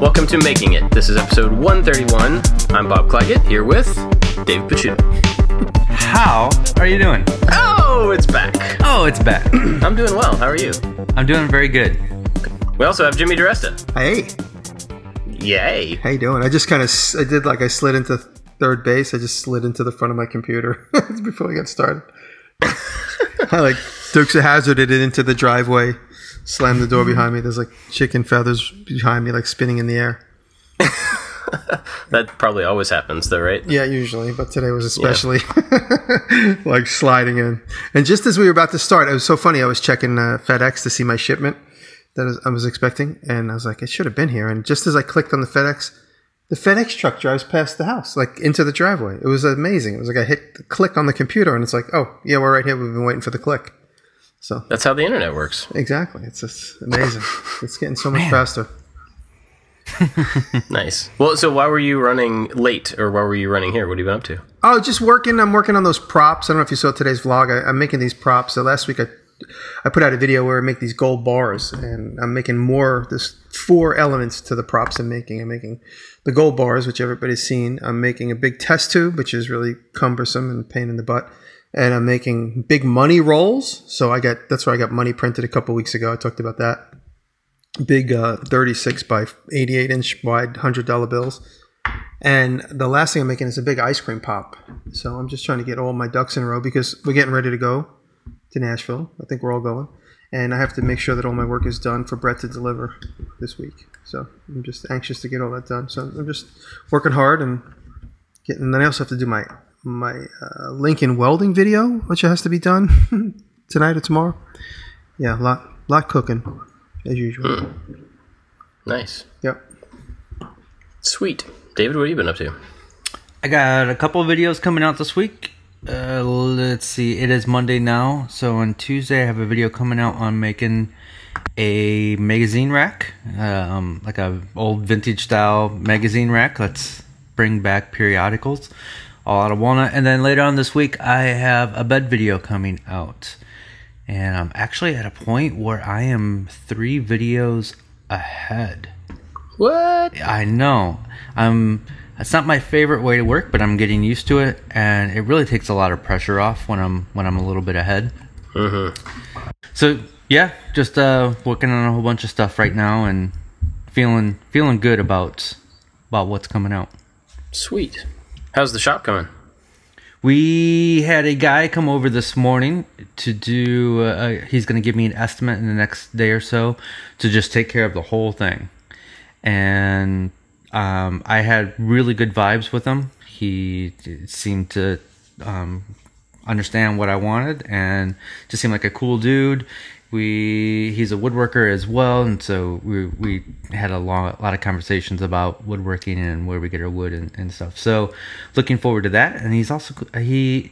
Welcome to Making It. This is episode 131. I'm Bob Clagett, here with David Picciuto. How are you doing? Oh, it's back. Oh, it's back. I'm doing well. How are you? I'm doing very good. We also have Jimmy Diresta. Hey. Yay. How you doing? I just I slid into third base. I just slid into the front of my computer before we got started. I like Dukes of Hazzarded it into the driveway, slammed the door behind me. There's like chicken feathers behind me, like spinning in the air. That probably always happens though, right? Yeah, usually, but today was especially like sliding in. And just as we were about to start, it was so funny. I was checking FedEx to see my shipment that I was expecting, and I was like, it should have been here. And just as I clicked on the FedEx truck drives past the house, like into the driveway. It was amazing. It was like I hit the click on the computer, and it's like, oh yeah, we're right here. We've been waiting for the click. So that's how the internet works. Exactly. It's just amazing. It's getting so much faster. Nice. Well, so why were you running late, or why were you running here? What have you been up to? Oh, just working. I'm working on those props. I don't know if you saw today's vlog. I'm making these props. So last week I put out a video where I make these gold bars, and I'm making more. There's 4 elements to the props I'm making. I'm making the gold bars, which everybody's seen. I'm making a big test tube, which is really cumbersome and a pain in the butt. And I'm making big money rolls. So that's where I got money printed a couple weeks ago. I talked about that. Big 36 by 88 inch wide $100 bills. And the last thing I'm making is a big ice cream pop. So I'm just trying to get all my ducks in a row because we're getting ready to go to Nashville. I think we're all going. And I have to make sure that all my work is done for Brett to deliver this week. So I'm just anxious to get all that done. So I'm just working hard and then I also have to do my Lincoln welding video, which has to be done tonight or tomorrow. Yeah, a lot cooking as usual. Nice. Yep. Sweet. David, what have you been up to? I got a couple of videos coming out this week. Let's see. It is Monday now. So on Tuesday, I have a video coming out on making a magazine rack. Like a old vintage style magazine rack. Let's bring back periodicals. All out of walnut. And then later on this week, I have a bed video coming out. And I'm actually at a point where I am 3 videos ahead. What? I know. It's not my favorite way to work, but I'm getting used to it, and it really takes a lot of pressure off when I'm a little bit ahead. Mm-hmm. So yeah, just working on a whole bunch of stuff right now, and feeling good about what's coming out. Sweet. How's the shop coming? We had a guy come over this morning to do. He's going to give me an estimate in the next day or so to just take care of the whole thing, and I had really good vibes with him. He seemed to understand what I wanted and just seemed like a cool dude. He's a woodworker as well, and so we had a lot of conversations about woodworking and where we get our wood and stuff. So looking forward to that. And he's also and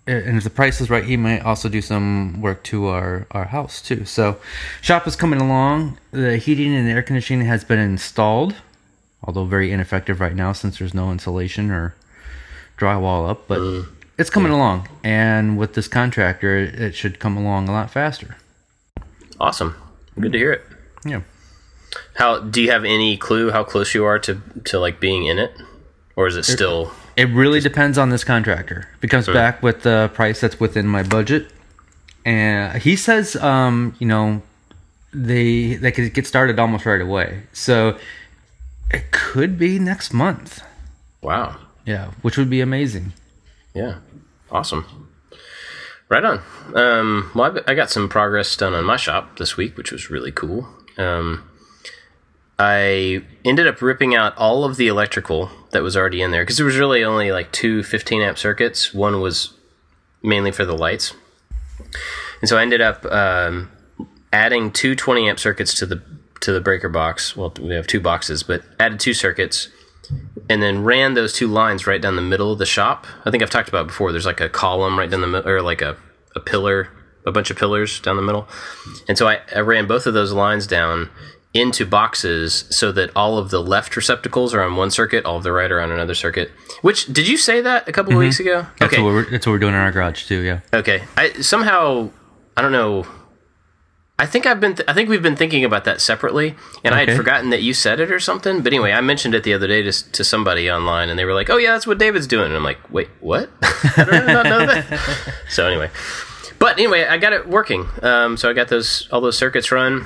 if the price is right, he might also do some work to our house too. So shop is coming along. The heating and the air conditioning has been installed, although very ineffective right now since there's no insulation or drywall up, but it's coming along. And with this contractor, it should come along a lot faster. Awesome. Good to hear it. Yeah. How do you have any clue how close you are to like being in it? Or is it still... It really depends on this contractor. If he comes back with the price that's within my budget, and he says, they could get started almost right away. So it could be next month. Wow. Yeah, which would be amazing. Yeah. Awesome. Right on. Well, I got some progress done on my shop this week, which was really cool. I ended up ripping out all of the electrical that was already in there because there was really only like 2 15-amp circuits. One was mainly for the lights. And so I ended up adding 2 20-amp circuits to the breaker box. Well, we have 2 boxes, but added 2 circuits and then ran those 2 lines right down the middle of the shop. I think I've talked about it before. There's like a column right down the middle, or like a pillar, a bunch of pillars down the middle. And so I ran both of those lines down into boxes so that all of the left receptacles are on one circuit, all of the right are on another circuit. Which, did you say that a couple of weeks ago? That's what we're doing in our garage too, yeah. Okay. I don't know I think we've been thinking about that separately, and I had forgotten that you said it or something. But anyway, I mentioned it the other day to somebody online, and they were like, "Oh yeah, that's what David's doing." And I'm like, "Wait, what? I did not know that." So anyway, I got it working. So I got all those circuits run,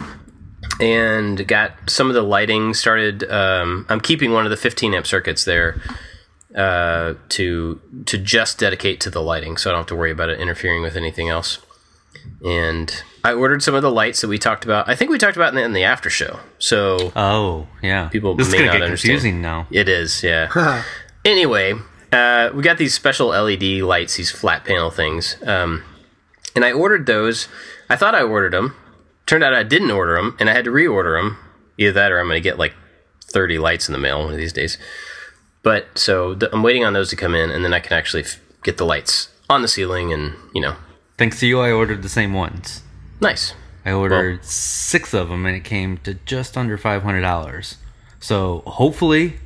and got some of the lighting started. I'm keeping one of the 15 amp circuits there to just dedicate to the lighting, so I don't have to worry about it interfering with anything else. And I ordered some of the lights that we talked about. I think we talked about in the after show. So people this may is not get understand. Confusing now. It is, yeah. Anyway, we got these special LED lights, these flat panel things, and I ordered those. I thought I ordered them. Turned out I didn't order them, and I had to reorder them. Either that, or I'm going to get like 30 lights in the mail one of these days. But so I'm waiting on those to come in, and then I can actually get the lights on the ceiling, and Thanks to you, I ordered the same ones. Nice. I ordered 6 of them, and it came to just under $500. So hopefully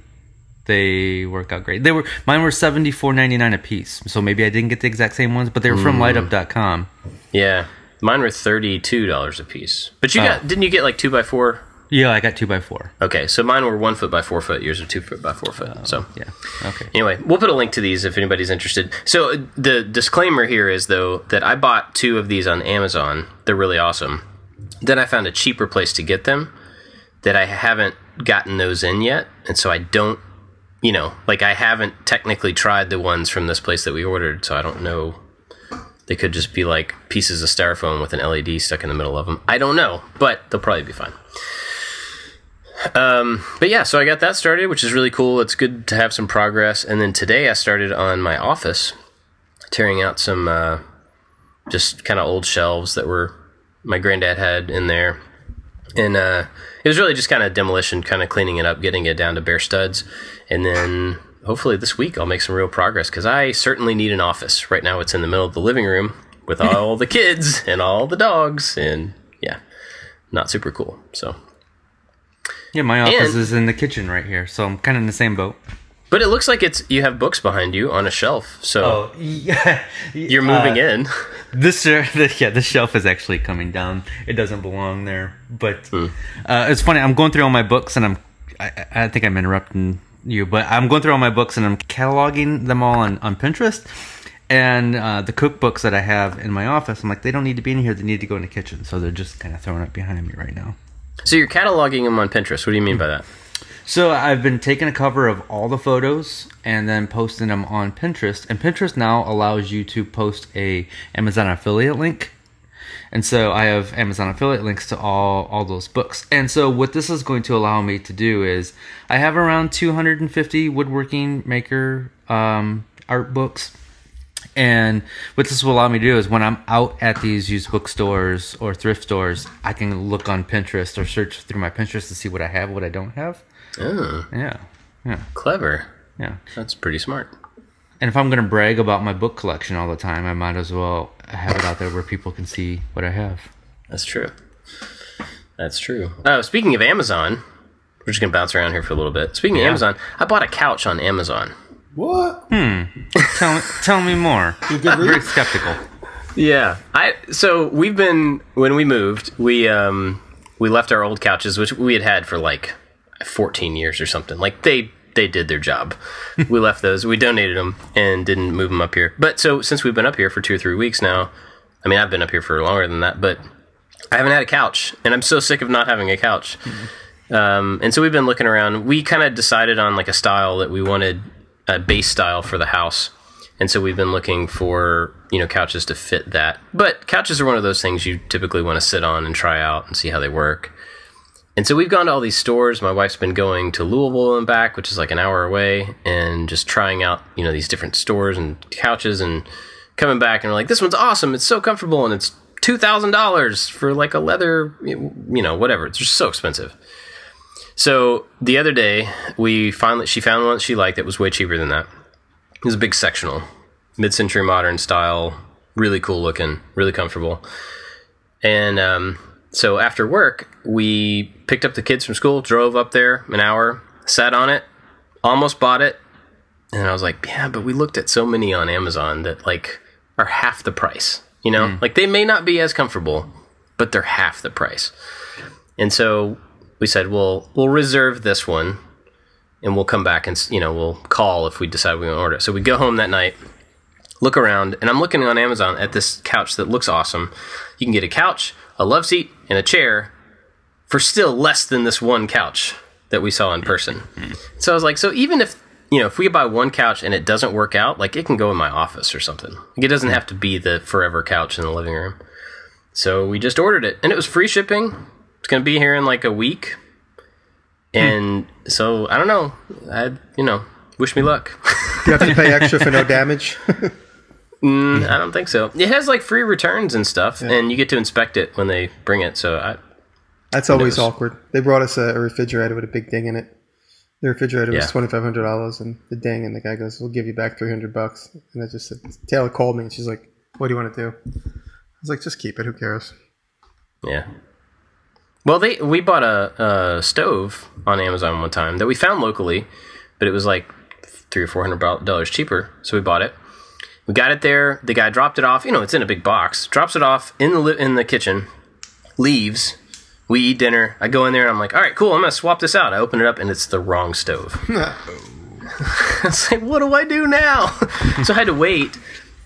they work out great. Mine were $74.99 a piece. So maybe I didn't get the exact same ones, but they were from lightUp.com. Yeah, mine were $32 a piece. But didn't you get like 2x4? Yeah, I got 2x4. Okay, so mine were 1 foot by 4 foot. Yours are 2 foot by 4 foot. So yeah, okay. Anyway, we'll put a link to these if anybody's interested. So the disclaimer here is though that I bought 2 of these on Amazon. They're really awesome. Then I found a cheaper place to get them that I haven't gotten those in yet, and so I don't, I haven't technically tried the ones from this place that we ordered, so I don't know. They could just be like pieces of styrofoam with an LED stuck in the middle of them. I don't know, but they'll probably be fine. But yeah, so I got that started, which is really cool. It's good to have some progress. And then today I started on my office, tearing out some just kind of old shelves that my granddad had in there. And it was really just kind of demolition, kind of cleaning it up, getting it down to bare studs. And then hopefully this week I'll make some real progress, because I certainly need an office. Right now it's in the middle of the living room with all the kids and all the dogs, and yeah, not super cool. So yeah, my office is in the kitchen right here, so I'm kind of in the same boat. But it looks like you have books behind you on a shelf, so you're moving in. This shelf is actually coming down. It doesn't belong there, but it's funny. I'm going through all my books, and I think I'm interrupting you, but I'm going through all my books, and I'm cataloging them all on Pinterest. And the cookbooks that I have in my office, I'm like, they don't need to be in here. They need to go in the kitchen, so they're just kind of throwing it behind me right now. So you're cataloging them on Pinterest. What do you mean by that? So I've been taking a cover of all the photos and then posting them on Pinterest. And Pinterest now allows you to post a Amazon affiliate link. And so I have Amazon affiliate links to all those books. And so what this is going to allow me to do is I have around 250 woodworking maker art books. And what this will allow me to do is when I'm out at these used bookstores or thrift stores, I can look on Pinterest or search through my Pinterest to see what I have, what I don't have. Oh. Yeah. Clever. Yeah. That's pretty smart. And if I'm going to brag about my book collection all the time, I might as well have it out there where people can see what I have. That's true. Oh, speaking of Amazon, we're just going to bounce around here for a little bit. Speaking of Amazon, I bought a couch on Amazon. What? Tell me more. I'm very skeptical. Yeah. So when we moved, we left our old couches, which we had for like 14 years or something. Like they did their job. We left those. We donated them and didn't move them up here. But so since we've been up here for 2 or 3 weeks now, I mean, I've been up here for longer than that, but I haven't had a couch, and I'm so sick of not having a couch. And so we've been looking around. We kind of decided on like a style that we wanted, a base style for the house. And so we've been looking for, couches to fit that. But couches are one of those things you typically want to sit on and try out and see how they work. And so we've gone to all these stores. My wife's been going to Louisville and back, which is like an hour away, and just trying out, these different stores and couches, and coming back, and we're like, this one's awesome. It's so comfortable, and it's $2,000 for like a leather, whatever. It's just so expensive. So the other day, she found one that she liked that was way cheaper than that. It was a big sectional, mid-century modern style, really cool looking, really comfortable. And so after work, we picked up the kids from school, drove up there an hour, sat on it, almost bought it. And I was like, yeah, but we looked at so many on Amazon that like are half the price, Like they may not be as comfortable, but they're half the price. And so we said, well, we'll reserve this one, and we'll come back and, we'll call if we decide we want to order it. So we go home that night, look around, and I'm looking on Amazon at this couch that looks awesome. You can get a couch, a love seat, and a chair for still less than this one couch that we saw in person. So I was like, so even if we buy one couch and it doesn't work out, like it can go in my office or something. Like it doesn't have to be the forever couch in the living room. So we just ordered it, and it was free shipping. It's going to be here in like a week. And so I don't know. Wish me luck. You have to pay extra for no damage. I don't think so. It has like free returns and stuff, and you get to inspect it when they bring it. So that's always awkward. They brought us a refrigerator with a big ding in it. The refrigerator was $2,500, and the ding, and the guy goes, "We'll give you back $300." And I just said, Taylor called me, and she's like, "What do you want to do?" I was like, "Just keep it. Who cares?" Yeah. Well, we bought a stove on Amazon one time that we found locally, but it was like $300 or $400 cheaper, so we bought it. We got it there. The guy dropped it off. It's in a big box. Drops it off in the kitchen. Leaves. We eat dinner. I go in there and I'm like, all right, cool. I'm gonna swap this out. I open it up and it's the wrong stove. It's like, what do I do now? So I had to wait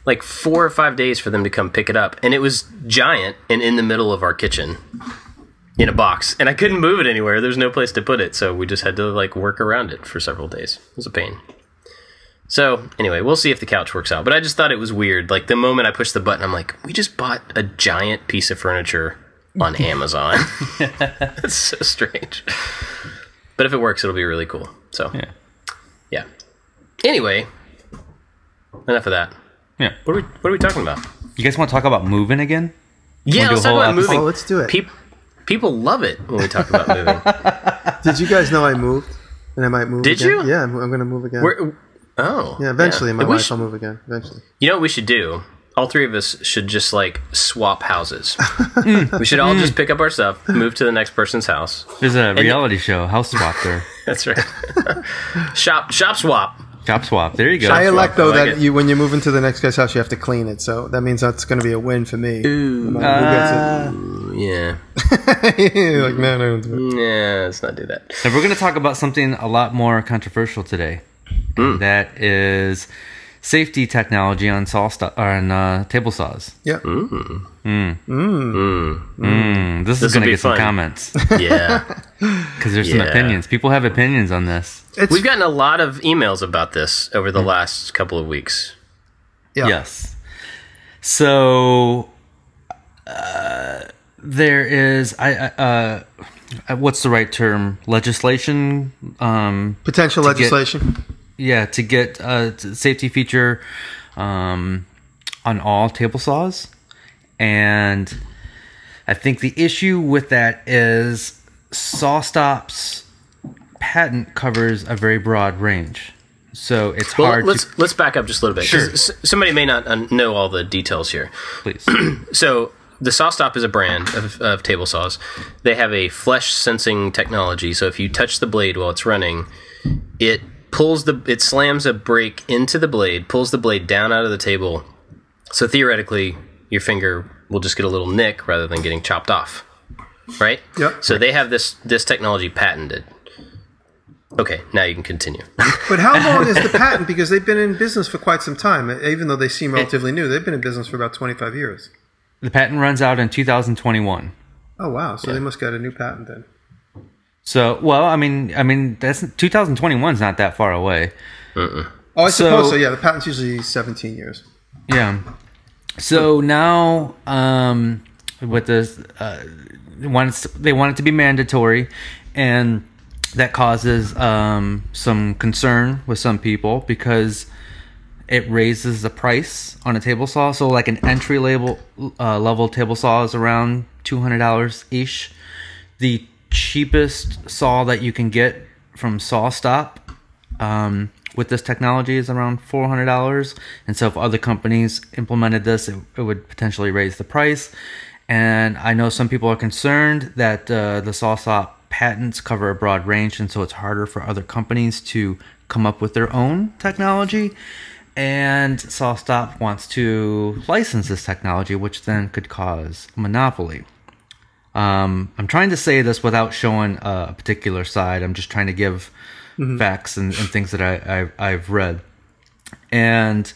like 4 or 5 days for them to come pick it up, and it was giant and in the middle of our kitchen in a box, and I couldn't move it anywhere. There's no place to put it, so we just had to like work around it for several days. It was a pain. So anyway, we'll see if the couch works out. But I just thought it was weird. Like the moment I pushed the button, I'm like, we just bought a giant piece of furniture on Amazon. That's so strange. But if it works, it'll be really cool. So yeah. Anyway, enough of that. Yeah. What are we talking about? You guys want to talk about moving again? Yeah, let's talk about moving. Oh, let's do it. People love it when we talk about moving. Did you guys know I moved? And I might move Did again? you? Yeah, I'm going to move again. Yeah, eventually. My wife will move again. Eventually. You know what we should do? All three of us should just like swap houses. We should all just pick up our stuff, move to the next person's house. There's a reality show, House Swap there. That's right. Shop swap. Shop swap. There you go. I elect though that when you move into the next guy's house, you have to clean it. So that means that's going to be a win for me. Ooh. No matter who Yeah. gets it. Like, no, don't do it. Yeah, let's not do that. Now we're going to talk about something a lot more controversial today. That is safety technology on table saws. Yeah. This is going to get some comments. Yeah. Because there's some opinions. People have opinions on this. We've gotten a lot of emails about this over the last couple of weeks. Yeah. Yes. So there is what's the right term? Legislation. Potential legislation. To get a safety feature on all table saws. And I think the issue with that is SawStop's patent covers a very broad range. So it's hard let's back up just a little bit. Sure. Somebody may not know all the details here. Please. So the SawStop is a brand of table saws. They have a flesh sensing technology. So if you touch the blade while it's running, it slams a brake into the blade, pulls the blade down out of the table. So theoretically, your finger will just get a little nick rather than getting chopped off. Right? Yep. So they have this technology patented. Okay, now you can continue. But how long is the patent? Because they've been in business for quite some time. Even though they seem relatively new, they've been in business for about 25 years. The patent runs out in 2021. Oh, wow. So they must get a new patent then. So, well, I mean, that's 2021 is not that far away. Oh, I suppose so. Yeah, the patent's usually 17 years. Yeah. So now, with this, they want it to be mandatory, and that causes some concern with some people because it raises the price on a table saw. So, like an entry level table saw is around $200 each. The cheapest saw that you can get from SawStop with this technology is around $400, and so if other companies implemented this, it would potentially raise the price. And I know some people are concerned that the SawStop patents cover a broad range, and so it's harder for other companies to come up with their own technology. And SawStop wants to license this technology, which then could cause a monopoly. I'm trying to say this without showing a particular side. I'm just trying to give facts and things that I've read. And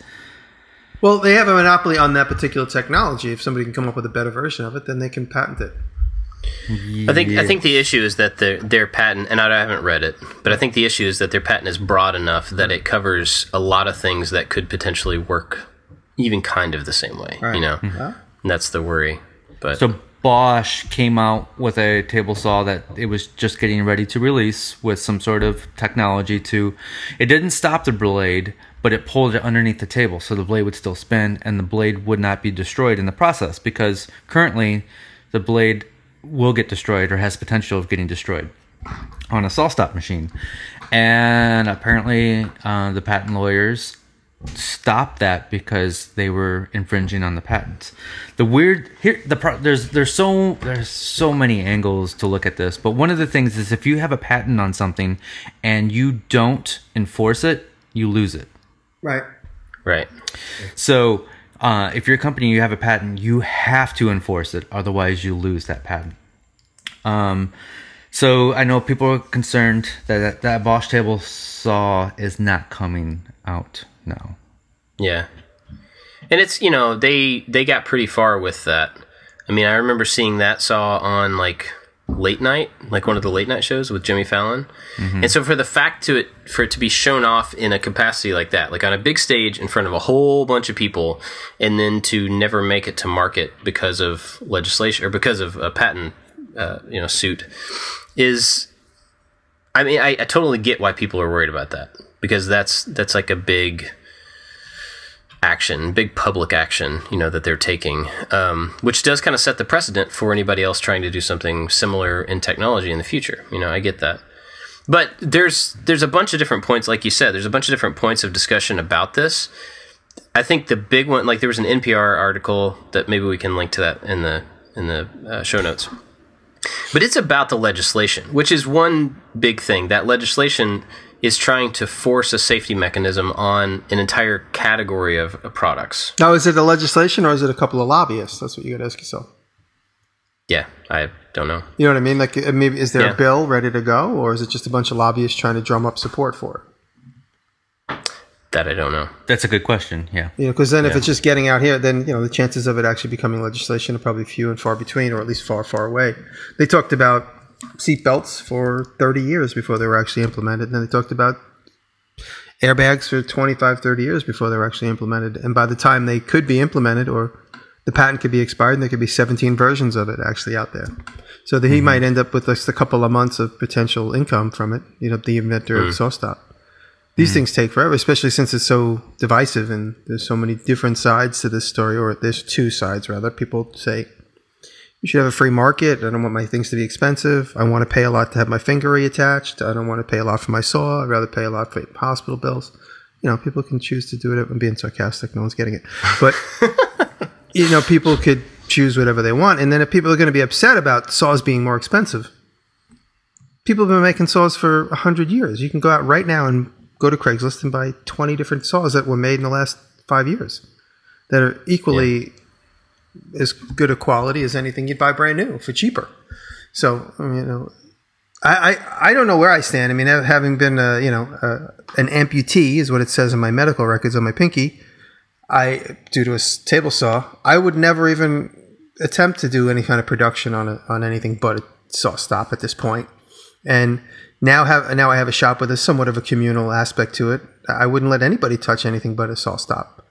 well, they have a monopoly on that particular technology. If somebody can come up with a better version of it, then they can patent it. I think the issue is that their patent, and I haven't read it, but I think the issue is that their patent is broad enough that it covers a lot of things that could potentially work even kind of the same way. Right. You know, and that's the worry. But so Bosch came out with a table saw that it was just getting ready to release with some sort of technology to. It didn't stop the blade, but it pulled it underneath the table, so the blade would still spin, and the blade would not be destroyed in the process, because currently the blade will get destroyed or has potential of getting destroyed on a saw stop machine. And apparently the patent lawyers stopped that because they were infringing on the patents. The weird here, there's so many angles to look at this, but one of the things is if you have a patent on something and you don't enforce it, you lose it. Right. So if you're a company, you have a patent, you have to enforce it, otherwise you lose that patent. So I know people are concerned that Bosch table saw is not coming out now. Yeah. And it's, you know, they got pretty far with that. I mean, I remember seeing that saw on like late night, like one of the late night shows with Jimmy Fallon. And so for it to be shown off in a capacity like that, like on a big stage in front of a whole bunch of people, and then to never make it to market because of legislation or because of a patent suit is, I mean, I totally get why people are worried about that, because that's like a big action, big public action, you know, that they're taking, which does kind of set the precedent for anybody else trying to do something similar in technology in the future. You know, I get that. But there's a bunch of different points, like you said, there's a bunch of different points of discussion about this. I think the big one, like there was an NPR article that maybe we can link to that in the show notes. But it's about the legislation, which is one big thing. That legislation is trying to force a safety mechanism on an entire category of products. Now, is it the legislation or is it a couple of lobbyists? That's what you got to ask yourself. Yeah, I don't know. You know what I mean? Like, maybe is there a bill ready to go, or is it just a bunch of lobbyists trying to drum up support for it? That I don't know. That's a good question. Yeah. You know, because then if it's just getting out here, then you know the chances of it actually becoming legislation are probably few and far between, or at least far, far away. They talked about seat belts for 30 years before they were actually implemented, and then they talked about airbags for 25, 30 years before they were actually implemented. And by the time they could be implemented, or the patent could be expired, and there could be 17 versions of it actually out there. So that he might end up with just a couple of months of potential income from it, you know, the inventor of saw stop. These things take forever, especially since it's so divisive and there's so many different sides to this story, or there's two sides rather. People say, you should have a free market. I don't want my things to be expensive. I want to pay a lot to have my finger reattached. I don't want to pay a lot for my saw. I'd rather pay a lot for hospital bills. You know, people can choose to do it. I'm being sarcastic. No one's getting it. But, you know, people could choose whatever they want. And then if people are going to be upset about saws being more expensive, people have been making saws for 100 years. You can go out right now and go to Craigslist and buy 20 different saws that were made in the last 5 years that are equally as good a quality as anything you'd buy brand new for cheaper. So, you know, I don't know where I stand. I mean, having been, an amputee is what it says in my medical records on my pinky, due to a table saw, I would never even attempt to do any kind of production on anything but a saw stop at this point. And now I have a shop with somewhat of a communal aspect to it. I wouldn't let anybody touch anything but a saw stop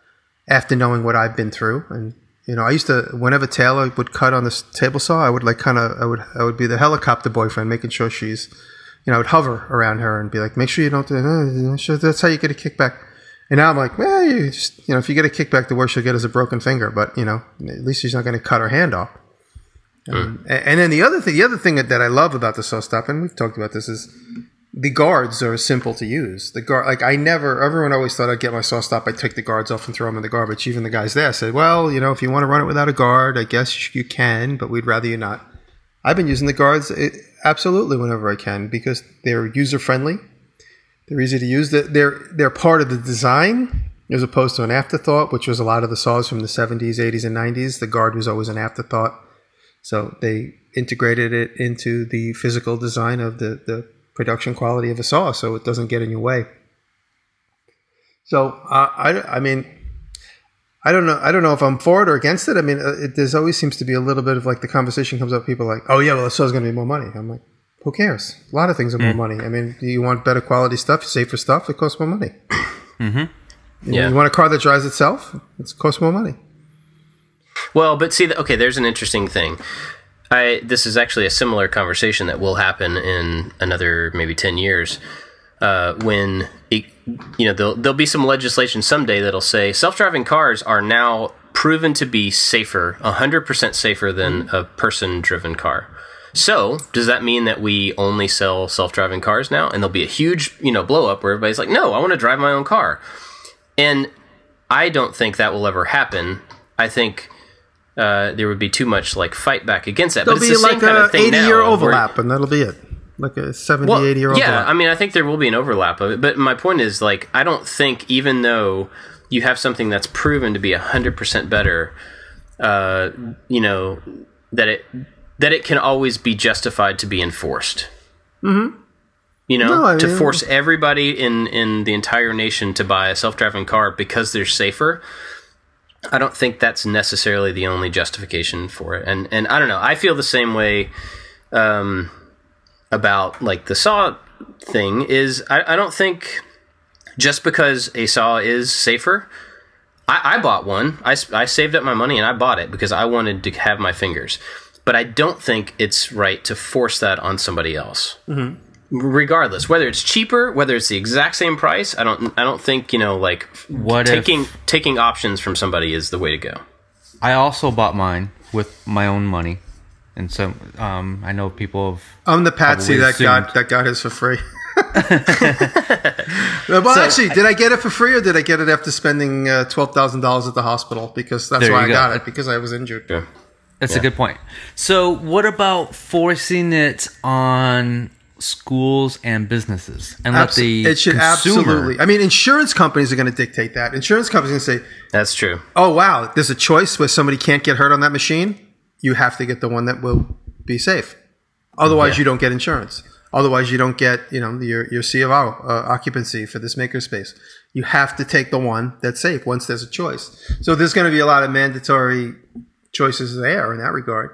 after knowing what I've been through. And, you know, I used to, whenever Taylor would cut on this table saw, I would I would be the helicopter boyfriend, making sure she's, you know, I would hover around her and be like, make sure you don't, that's how you get a kickback. And now I'm like, well, you just, you know, if you get a kickback, the worst you'll get is a broken finger. But, you know, at least she's not going to cut her hand off. And then the other thing that I love about the saw stop, and we've talked about this, is the guards are simple to use. Everyone always thought I'd get my saw stop, I'd take the guards off and throw them in the garbage. Even the guys there said, well, you know, if you want to run it without a guard, I guess you can, but we'd rather you not. I've been using the guards absolutely whenever I can, because they're user friendly. They're easy to use. They're part of the design as opposed to an afterthought, which was a lot of the saws from the 70s, 80s, and 90s. The guard was always an afterthought. So it integrated it into the physical design of the production quality of a saw, so it doesn't get in your way. So I mean, I don't know if I'm for it or against it. I mean, there's always seems to be a little bit of like the conversation comes up. People are like, oh yeah, well the saw's going to be more money. I'm like, who cares? A lot of things are more money. I mean, do you want better quality stuff, safer stuff? It costs more money. Mm-hmm. You want a car that drives itself? It costs more money. Well, but see, okay, there's an interesting thing. This is actually a similar conversation that will happen in another maybe 10 years when there'll be some legislation someday that'll say self-driving cars are now proven to be safer, 100% safer than a person-driven car. So does that mean that we only sell self-driving cars now? And there'll be a huge blow up where everybody's like, no, I want to drive my own car. And I don't think that will ever happen. I think there would be too much like fight back against that. There'll but it's be the like same kind of thing 80-year overlap, and that'll be it. Like a 70, 80-year overlap. Yeah, I mean, I think there will be an overlap of it. But my point is, like, I don't think even though you have something that's proven to be 100% better, that it can always be justified to be enforced. Mm-hmm. To force everybody in the entire nation to buy a self-driving car because they're safer. I don't think that's necessarily the only justification for it. And I don't know. I feel the same way about like the saw thing is I don't think just because a saw is safer. I bought one. I saved up my money and I bought it because I wanted to have my fingers. But I don't think it's right to force that on somebody else. Mm-hmm. Regardless, whether it's cheaper, whether it's the exact same price, I don't think taking options from somebody is the way to go. I also bought mine with my own money, and so I know people have. I'm the patsy that got his for free. Well, actually, did I get it for free or did I get it after spending $12,000 at the hospital? Because that's why I got it, because I was injured. Yeah. That's a good point. So, what about forcing it on schools and businesses and let the it should consumer... Absolutely. I mean, insurance companies are going to dictate that. Insurance companies are going to say, that's true. Oh, wow, there's a choice where somebody can't get hurt on that machine. You have to get the one that will be safe. Otherwise, you don't get insurance. Otherwise, you don't get your C of O occupancy for this makerspace. You have to take the one that's safe once there's a choice. So there's going to be a lot of mandatory choices there in that regard.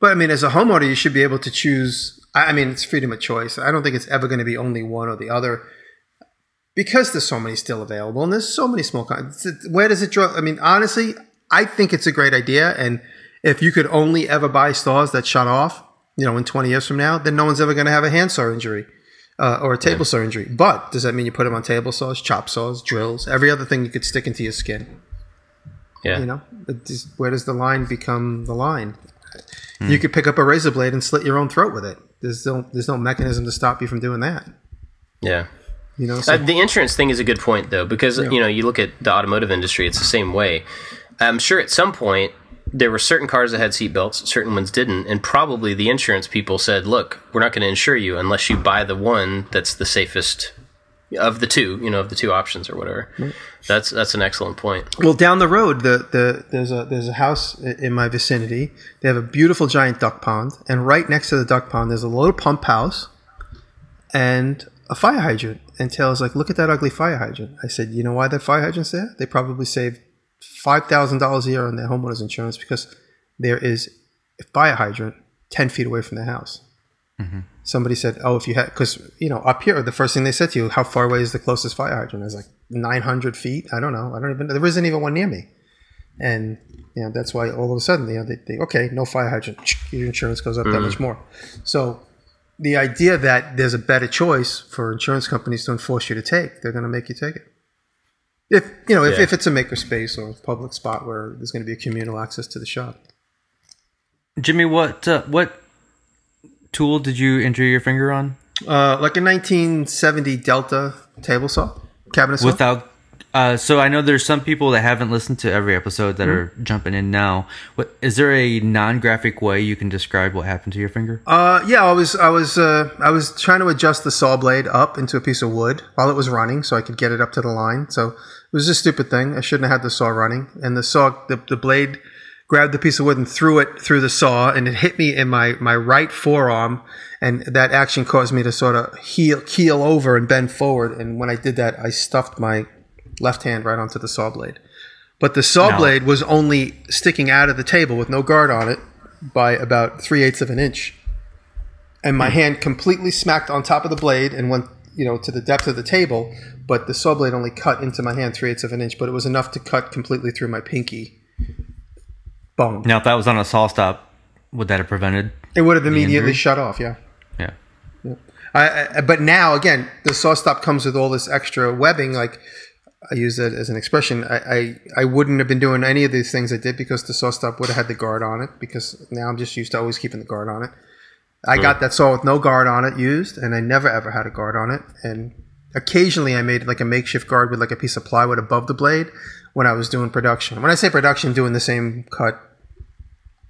But I mean, as a homeowner, you should be able to choose. I mean, it's freedom of choice. I don't think it's ever going to be only one or the other because there's so many still available and there's so many small kinds. Where does it draw? I mean, honestly, I think it's a great idea. And if you could only ever buy saws that shut off, in 20 years from now, then no one's ever going to have a handsaw injury or a table saw injury. But does that mean you put them on table saws, chop saws, drills, every other thing you could stick into your skin? Yeah. Where does the line become the line? You could pick up a razor blade and slit your own throat with it. There's no mechanism to stop you from doing that. Yeah. So, the insurance thing is a good point, though, because, you look at the automotive industry, it's the same way. I'm sure at some point there were certain cars that had seatbelts, certain ones didn't, and probably the insurance people said, look, we're not going to insure you unless you buy the one that's the safest of the two, of the two options or whatever. That's an excellent point. Well, down the road, there's a house in my vicinity. They have a beautiful giant duck pond, and right next to the duck pond, there's a little pump house and a fire hydrant. And Taylor's like, look at that ugly fire hydrant. I said, you know why that fire hydrant's there? They probably saved $5,000 a year on their homeowner's insurance because there is a fire hydrant 10 feet away from their house. Mm-hmm. Somebody said, oh, if you had, because, up here, the first thing they said to you, how far away is the closest fire hydrant? I was like, 900 feet. I don't know. There isn't even one near me. And, that's why all of a sudden, they okay, no fire hydrant. Your insurance goes up that much more. So the idea that there's a better choice for insurance companies to enforce you to take, they're going to make you take it. If it's a makerspace or a public spot where there's going to be a communal access to the shop. Jimmy, what tool did you injure your finger on? Like a 1970 Delta table saw, cabinet saw. So I know there's some people that haven't listened to every episode that are jumping in now. Is there a non-graphic way you can describe what happened to your finger? Yeah, I was trying to adjust the saw blade up into a piece of wood while it was running, so I could get it up to the line. So it was a stupid thing. I shouldn't have had the saw running, and the blade grabbed the piece of wood and threw it through the saw, and it hit me in my right forearm, and that action caused me to sort of keel over and bend forward. And when I did that, I stuffed my left hand right onto the saw blade. But the saw blade was only sticking out of the table with no guard on it by about 3/8 of an inch. And my hand completely smacked on top of the blade and went, to the depth of the table. But the saw blade only cut into my hand 3/8 of an inch, but it was enough to cut completely through my pinky bone. Now, if that was on a saw stop, would that have prevented? It would have immediately shut off. Yeah. But now, again, the saw stop comes with all this extra webbing. Like, I use that as an expression. I wouldn't have been doing any of these things I did because the saw stop would have had the guard on it, because now I'm just used to always keeping the guard on it. I got that saw with no guard on it used, and I never ever had a guard on it. And occasionally I made like a makeshift guard with like a piece of plywood above the blade when I was doing production. When I say production, doing the same cut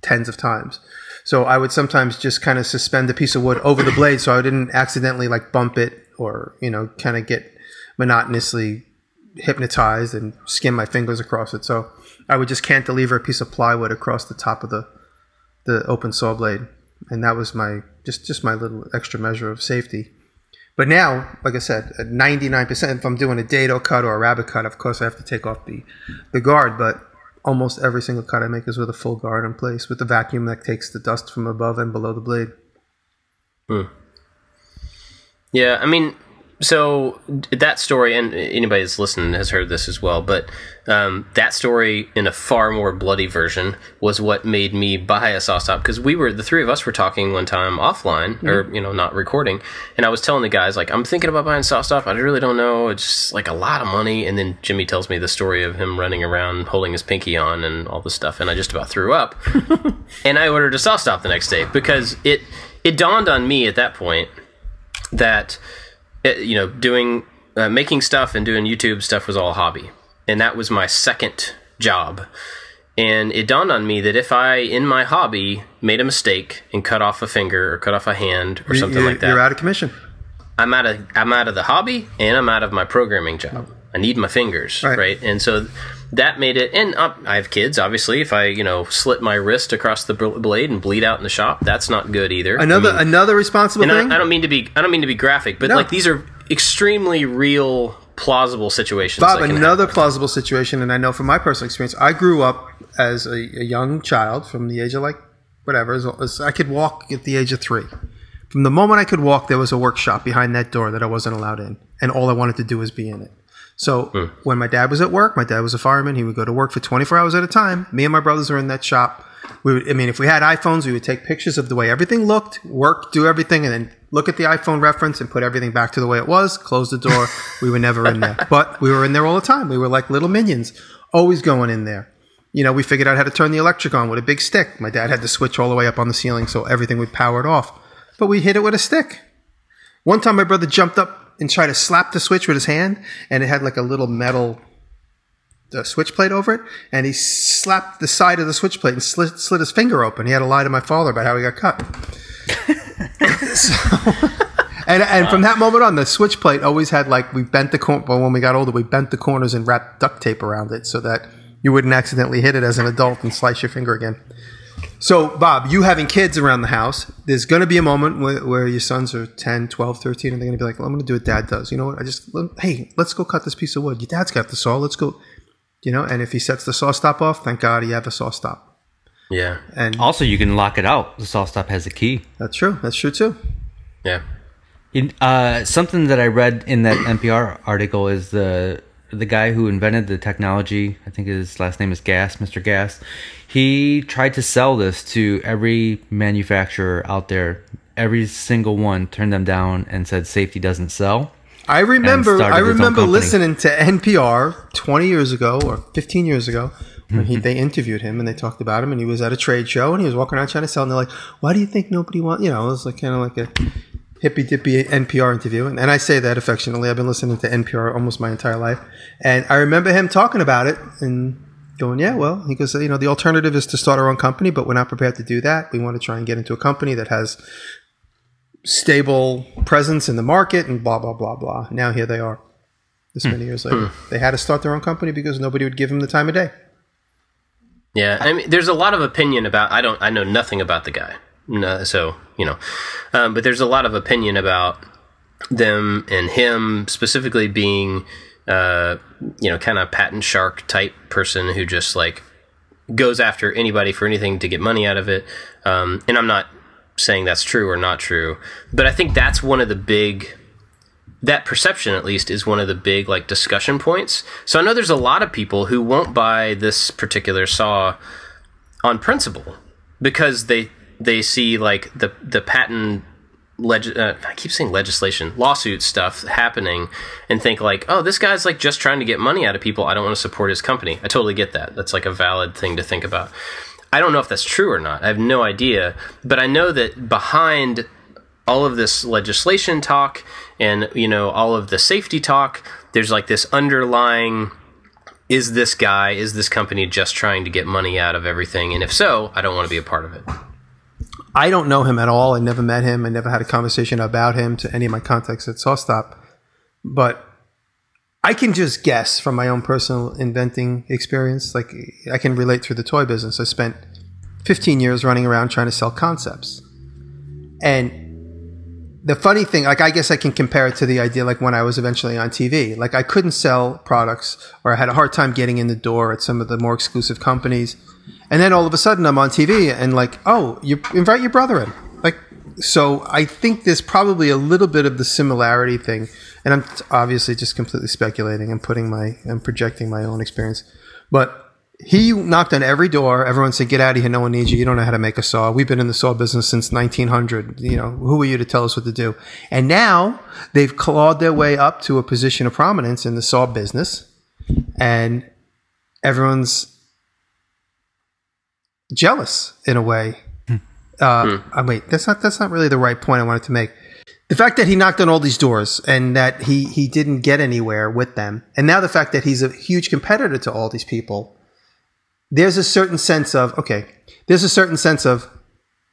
tens of times. So I would sometimes just kind of suspend a piece of wood over the blade so I didn't accidentally like bump it or, kind of get monotonously hypnotized and skim my fingers across it. So I would just cantilever a piece of plywood across the top of the open saw blade. And that was my just my little extra measure of safety. But now, like I said, at 99%, if I'm doing a dado cut or a rabbit cut, of course I have to take off the guard. But almost every single cut I make is with a full guard in place, with the vacuum that takes the dust from above and below the blade. Yeah, I mean, so that story, and anybody that's listening has heard this as well, but that story in a far more bloody version was what made me buy a saw stop, because the three of us were talking one time offline, or, not recording, and I was telling the guys, like, I'm thinking about buying a saw stop, I really don't know, it's like a lot of money, and then Jimmy tells me the story of him running around holding his pinky on and all this stuff, and I just about threw up, and I ordered a saw stop the next day, because it dawned on me at that point that doing making stuff and doing YouTube stuff was all a hobby, and that was my second job. And it dawned on me that if I, in my hobby, made a mistake and cut off a finger or cut off a hand or something like that, you're out of commission. I'm out of the hobby, and I'm out of my programming job. I need my fingers, right? And so that made it. And I have kids, obviously. If I slit my wrist across the blade and bleed out in the shop, that's not good either. Another responsible thing. I don't mean to be graphic, but like these are extremely real, plausible situations. Bob, another plausible situation, and I know from my personal experience, I grew up as a young child from the age of like whatever, as I could walk at the age of 3. From the moment I could walk, there was a workshop behind that door that I wasn't allowed in, and all I wanted to do was be in it. So when my dad was at work, my dad was a fireman, he would go to work for 24 hours at a time. Me and my brothers were in that shop. If we had iPhones, we would take pictures of the way everything looked, work, do everything, and then look at the iPhone reference and put everything back to the way it was, close the door. We were never in there. But we were in there all the time. We were like little minions, always going in there. We figured out how to turn the electric on with a big stick. My dad had the switch all the way up on the ceiling so everything would power it off. But we hit it with a stick. One time my brother jumped up and tried to slap the switch with his hand, and it had like a little metal switch plate over it, and he slapped the side of the switch plate and slit his finger open. He had to lie to my father about how he got cut. And from that moment on, the switch plate always had we bent the corner. But when we got older, we bent the corners and wrapped duct tape around it so that you wouldn't accidentally hit it as an adult and slice your finger again. So, Bob, you having kids around the house, there's going to be a moment where your sons are 10, 12, 13, and they're going to be like, well, I'm going to do what Dad does. You know what? Hey, let's go cut this piece of wood. Your dad's got the saw. Let's go. And if he sets the saw stop off, thank God he have a saw stop. Yeah. And also, you can lock it out. The saw stop has a key. That's true. That's true, too. Yeah. Something that I read in that NPR article is the guy who invented the technology, I think his last name is Gass, Mr. Gass. He tried to sell this to every manufacturer out there. Every single one turned them down and said safety doesn't sell. I remember listening to NPR 20 years ago or 15 years ago when they interviewed him and they talked about him, and he was at a trade show and he was walking around trying to sell, and they're like, why do you think nobody wants, it was like kind of like a hippy-dippy NPR interview. And I say that affectionately. I've been listening to NPR almost my entire life. And I remember him talking about it and going, yeah, well, he goes, the alternative is to start our own company, but we're not prepared to do that. We want to try and get into a company that has stable presence in the market and blah, blah, blah, blah. Now here they are this many years later. They had to start their own company because nobody would give them the time of day. Yeah, I mean, there's a lot of opinion about. I know nothing about the guy, no, so but there's a lot of opinion about them and him specifically being, kind of patent shark type person who just like goes after anybody for anything to get money out of it. And I'm not saying that's true or not true, but I think that's one of the big. That perception, at least, is one of the big like discussion points. So I know there's a lot of people who won't buy this particular saw on principle because they see like the patent I keep saying legislation, lawsuit stuff happening, and think like, oh, this guy's like just trying to get money out of people. I don't want to support his company. I totally get that. That's like a valid thing to think about. I don't know if that's true or not. I have no idea, but I know that behind all of this legislation talk and, all of the safety talk, there's like this underlying, is this company just trying to get money out of everything? And if so, I don't want to be a part of it. I don't know him at all. I never met him. I never had a conversation about him to any of my contacts at SawStop. But I can just guess from my own personal inventing experience. Like, I can relate through the toy business. I spent 15 years running around trying to sell concepts. And the funny thing, like, I guess I can compare it to the idea like when I was eventually on TV. Like, I couldn't sell products, or I had a hard time getting in the door at some of the more exclusive companies. And then all of a sudden I'm on TV and like, oh, you invite your brother in. Like, so I think there's probably a little bit of the similarity thing. And I'm obviously just completely speculating and projecting my own experience. But he knocked on every door. Everyone said, get out of here. No one needs you. You don't know how to make a saw. We've been in the saw business since 1900. Who are you to tell us what to do? And now they've clawed their way up to a position of prominence in the saw business. And everyone's jealous in a way. Wait, that's not really the right point I wanted to make. The fact that he knocked on all these doors and that he didn't get anywhere with them. And now the fact that he's a huge competitor to all these people. There's a certain sense of,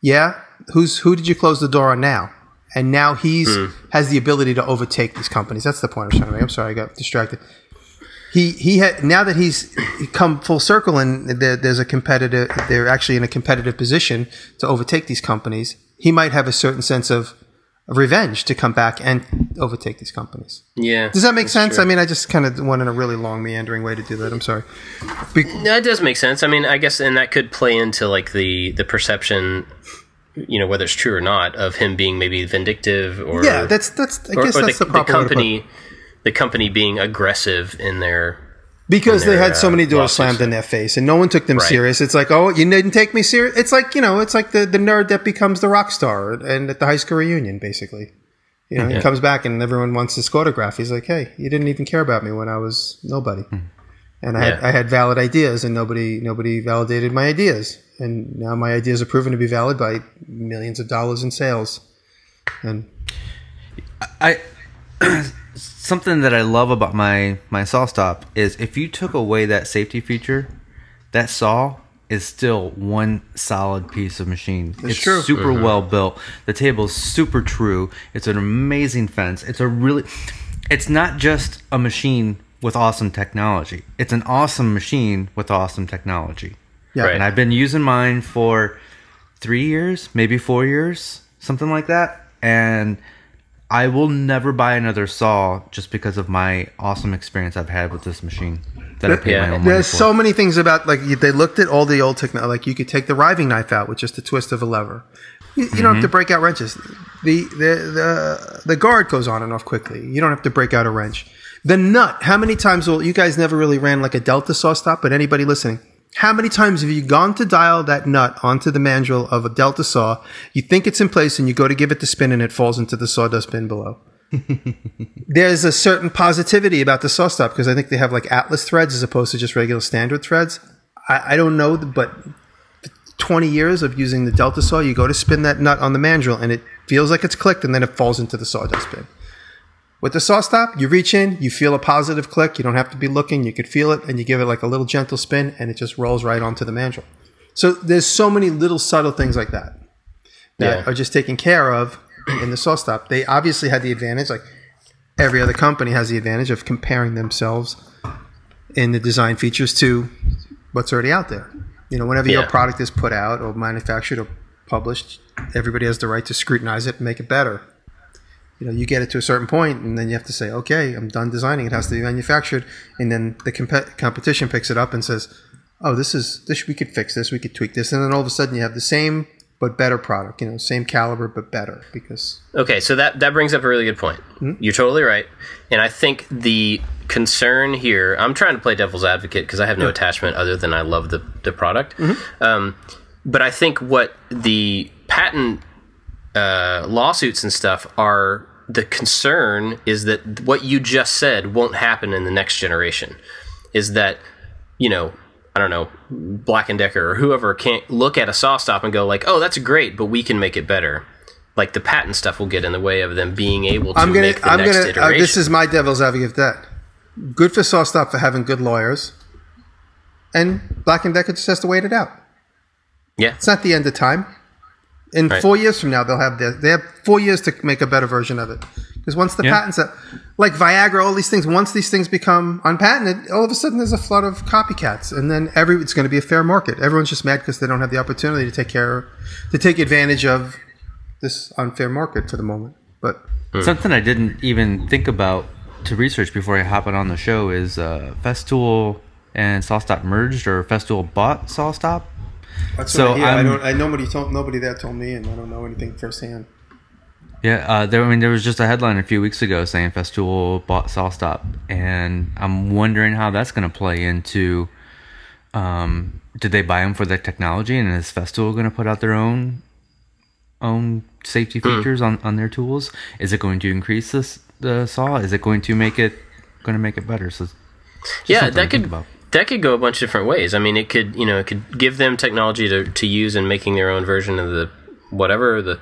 yeah, who did you close the door on now? And now has the ability to overtake these companies. That's the point I was trying to make. I'm sorry, I got distracted. Now that he's come full circle and they're actually in a competitive position to overtake these companies, he might have a certain sense of revenge to come back and overtake these companies. Yeah. Does that make sense? True. I mean, I just kind of went in a really long, meandering way to do that. I'm sorry. No, it does make sense. I mean, I guess, and that could play into like the perception, whether it's true or not, of him being maybe vindictive or I guess that's the proper way to put it. The company being aggressive in their because they had so many doors slammed in their face and no one took them serious. It's like, oh, you didn't take me serious. It's like, it's like the nerd that becomes the rock star and at the high school reunion, basically. He comes back and everyone wants his autograph. He's like, hey, you didn't even care about me when I was nobody. And I had valid ideas and nobody validated my ideas. And now my ideas are proven to be valid by millions of dollars in sales. And something that I love about my SawStop is if you took away that safety feature, that saw is still one solid piece of machine. It's true. Super well built. The table is super true. It's an amazing fence. It's not just a machine with awesome technology. It's an awesome machine with awesome technology. Yeah. And I've been using mine for 3 years, maybe 4 years, something like that. And I will never buy another saw just because of my awesome experience I've had with this machine that I paid my own money There's for. so many things about, like, they looked at all the old technology. Like, you could take the riving knife out with just a twist of a lever. You don't have to break out wrenches. The guard goes on and off quickly. You don't have to break out a wrench. The nut. How many times you guys never really ran like a Delta SawStop, but anybody listening, how many times have you gone to dial that nut onto the mandrel of a Delta saw, you think it's in place, and you go to give it the spin, and it falls into the sawdust bin below? There's a certain positivity about the SawStop, because I think they have like Atlas threads as opposed to just regular standard threads. I don't know, but 20 years of using the Delta saw, you go to spin that nut on the mandrel, and it feels like it's clicked, and then it falls into the sawdust bin. With the SawStop, you reach in, you feel a positive click. You don't have to be looking. You could feel it, and you give it like a little gentle spin, and it just rolls right onto the mandrel. So there's so many little subtle things like that are just taken care of in the SawStop. They obviously had the advantage, like every other company has the advantage of comparing themselves in the design features to what's already out there. Whenever your product is put out or manufactured or published, everybody has the right to scrutinize it and make it better. You get it to a certain point, and then you have to say, okay, I'm done designing. It has to be manufactured. And then the competition picks it up and says, oh, this. We could fix this. We could tweak this. And then all of a sudden you have the same but better product, same caliber but better. Okay, so that brings up a really good point. Mm-hmm. You're totally right. And I think the concern here, I'm trying to play devil's advocate because I have no attachment other than I love the product. Mm-hmm. But I think what the patent lawsuits and stuff are, the concern is that what you just said won't happen in the next generation. Is that, I don't know, Black & Decker or whoever can't look at a saw stop and go like, oh, that's great, but we can make it better. Like the patent stuff will get in the way of them being able to make the next iteration. This is my devil's advocate of that. Good for saw stop for having good lawyers. And Black & Decker just has to wait it out. Yeah. It's not the end of time. In 4 years from now, they have 4 years to make a better version of it. Because once the patents, like Viagra, all these things, once these things become unpatented, all of a sudden there's a flood of copycats, and then it's going to be a fair market. Everyone's just mad because they don't have the opportunity to take advantage of this unfair market for the moment. But something I didn't even think about to research before I hop on the show is Festool and SawStop merged, or Festool bought SawStop. That's so nobody there told me, and I don't know anything firsthand. Yeah, there was just a headline a few weeks ago saying Festool bought SawStop, and I'm wondering how that's going to play into. Did they buy them for their technology, and is Festool going to put out their own safety features on their tools? Is it going to increase the saw? Is it going to make it better? So that could go a bunch of different ways. I mean, it could give them technology to use in making their own version of the the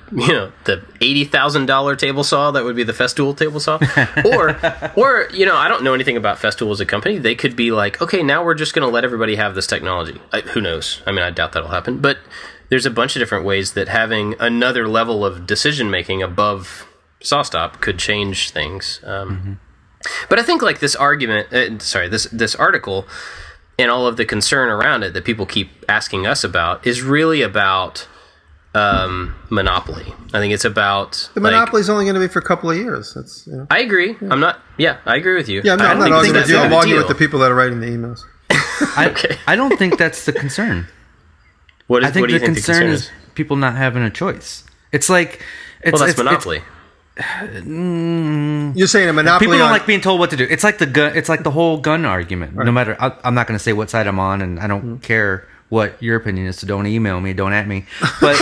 $80,000 table saw that would be the Festool table saw, or I don't know anything about Festool as a company. They could be like, okay, now we're just going to let everybody have this technology. Who knows? I mean, I doubt that'll happen. But there's a bunch of different ways that having another level of decision making above SawStop could change things. But I think like this argument, this article, and all of the concern around it that people keep asking us about is really about monopoly. I think it's about the monopoly is only going to be for a couple of years. That's I agree. Yeah. I agree with you. Yeah, I'm not arguing with you. I'm arguing with the people that are writing the emails. I don't think that's the concern. I think the concern is people not having a choice. It's like that's monopoly. You're saying a monopoly. People don't like being told what to do. It's like the gun. It's like the whole gun argument. Right. No matter, I'm not going to say what side I'm on, and I don't care what your opinion is. So don't email me, don't at me. But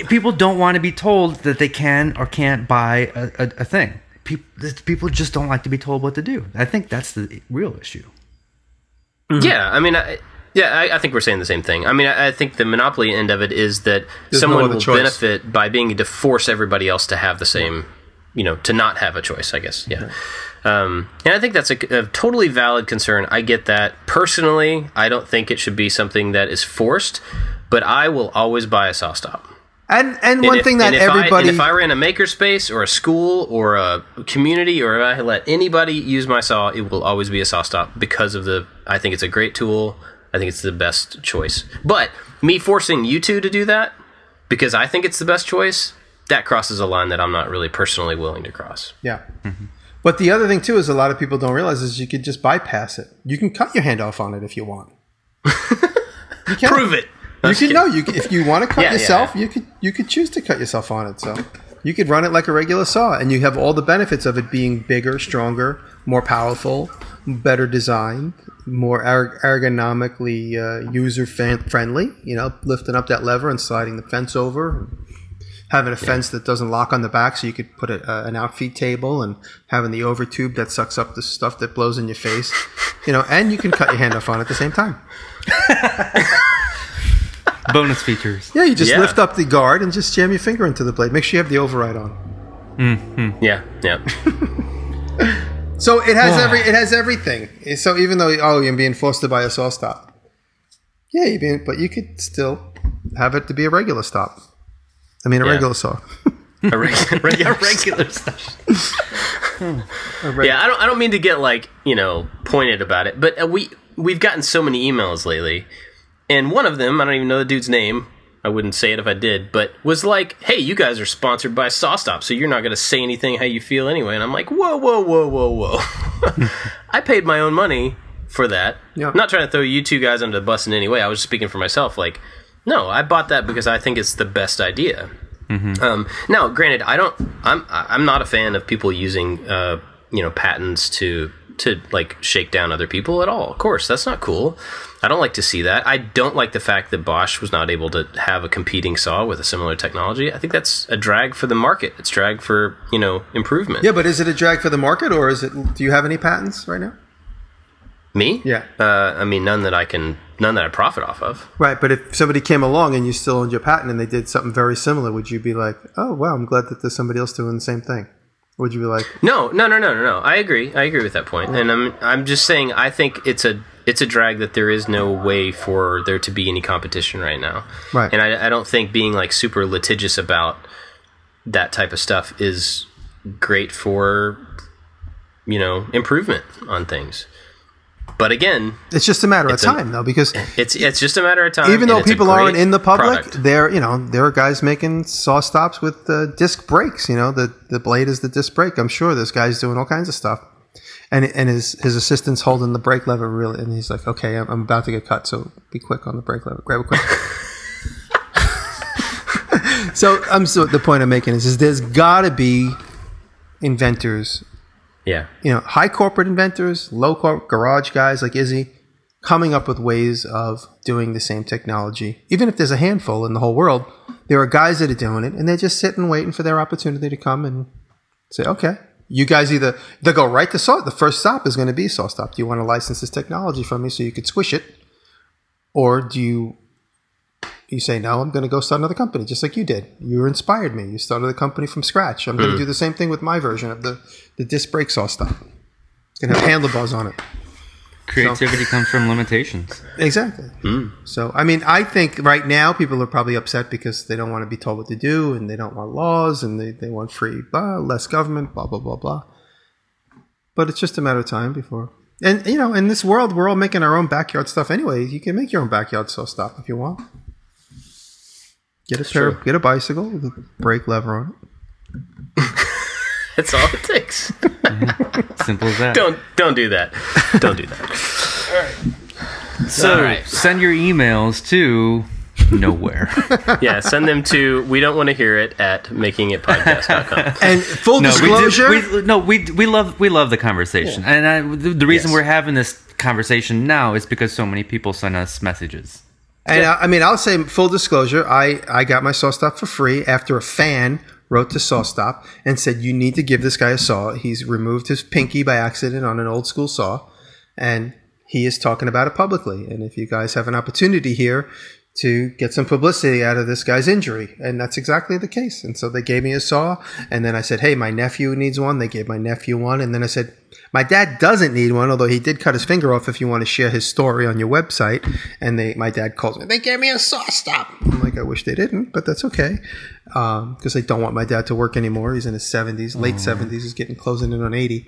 people don't want to be told that they can or can't buy a thing. People just don't like to be told what to do. I think that's the real issue. Yeah, I mean. I think we're saying the same thing. I mean, I think the monopoly end of it is that someone will benefit by being able to force everybody else to have the same, to not have a choice, I guess. Yeah. And I think that's a totally valid concern. I get that. Personally, I don't think it should be something that is forced, but I will always buy a SawStop. And one thing that everybody... if I ran a makerspace or a school or a community, or if I let anybody use my saw, it will always be a SawStop because of I think it's a great tool. I think it's the best choice. But me forcing you two to do that because I think it's the best choice, that crosses a line that I'm not really personally willing to cross. Yeah. Mm-hmm. But the other thing, too, is a lot of people don't realize is you could just bypass it. You can cut your hand off on it if you want. You can. Prove it. If you want to cut yourself, you could choose to cut yourself on it. So you could run it like a regular saw, and you have all the benefits of it being bigger, stronger, more powerful, better designed, more ergonomically user-friendly, lifting up that lever and sliding the fence over, having a fence that doesn't lock on the back so you could put an outfeed table, and having the over tube that sucks up the stuff that blows in your face, and you can cut your hand off on it at the same time. Bonus features. Yeah, you just lift up the guard and just jam your finger into the blade. Make sure you have the override on. Mm-hmm. Yeah. So it has everything. So even though you're being forced to buy a saw stop, but you could still have it to be a regular stop. I mean, regular saw. A regular stop. Yeah, I don't mean to get pointed about it, but we've gotten so many emails lately, and one of them, I don't even know the dude's name. I wouldn't say it if I did, but was like, hey, you guys are sponsored by SawStop, so you're not going to say anything how you feel anyway. And I'm like, whoa. I paid my own money for that. Yeah. I'm not trying to throw you two guys under the bus in any way. I was just speaking for myself. Like, no, I bought that because I think it's the best idea. Now, granted, I'm not a fan of people using, patents to like shake down other people at all. Of course, that's not cool. I don't like to see that. I don't like the fact that Bosch was not able to have a competing saw with a similar technology. I think that's a drag for the market. It's drag for, improvement. Yeah, but is it a drag for the market, or do you have any patents right now? Me? Yeah. None that I profit off of. Right, but if somebody came along and you still owned your patent and they did something very similar, would you be like, oh, wow, I'm glad that there's somebody else doing the same thing? Would you be like, No. I agree with that point. And I'm just saying, I think it's a drag that there is no way for there to be any competition right now. Right. And I don't think being like super litigious about that type of stuff is great for, improvement on things. But again, it's just a matter of time, though, because it's just a matter of time. Even though people aren't in the public, product. there are guys making saw stops with disc brakes. The blade is the disc brake. I'm sure this guy's doing all kinds of stuff, and his assistant's holding the brake lever really, and he's like, "Okay, I'm about to get cut, so be quick on the brake lever. Grab it quick." So the point I'm making is there's got to be inventors. Yeah. High corporate inventors, low garage guys like Izzy, coming up with ways of doing the same technology. Even if there's a handful in the whole world, there are guys that are doing it, and they're just sitting waiting for their opportunity to come and say, okay, you guys they'll go right to saw. The first stop is going to be SawStop. Do you want to license this technology from me so you could squish it? Or do you say, no, I'm going to go start another company, just like you did. You inspired me. You started a company from scratch. I'm going to do the same thing with my version of the disc brake SawStop. It's going to have handlebars on it. Creativity comes from limitations. Exactly. So, I think right now people are probably upset because they don't want to be told what to do, and they don't want laws, and they want free, less government, blah, blah, blah, blah. But it's just a matter of time before. And, in this world, we're all making our own backyard stuff anyway. You can make your own backyard SawStop if you want. Get a bicycle with a brake lever on it. That's all it takes. Simple as that. Don't do that. Don't do that. All right. So send your emails to nowhere. Yeah, send them to we don't want to hear it at makingitpodcast.com. And full disclosure, we love the conversation. Yeah. And the reason we're having this conversation now is because so many people send us messages. And I'll say full disclosure, I got my SawStop for free after a fan wrote to SawStop and said, you need to give this guy a saw. He's removed his pinky by accident on an old school saw, and he is talking about it publicly. And if you guys have an opportunity here to get some publicity out of this guy's injury, and that's exactly the case. And so they gave me a saw, and then I said, hey, my nephew needs one. They gave my nephew one, and then I said, my dad doesn't need one, although he did cut his finger off if you want to share his story on your website. And my dad calls me, they gave me a SawStop. I'm like, I wish they didn't, but that's okay. Because I don't want my dad to work anymore. He's in his 70s, late 70s. He's closing in on 80.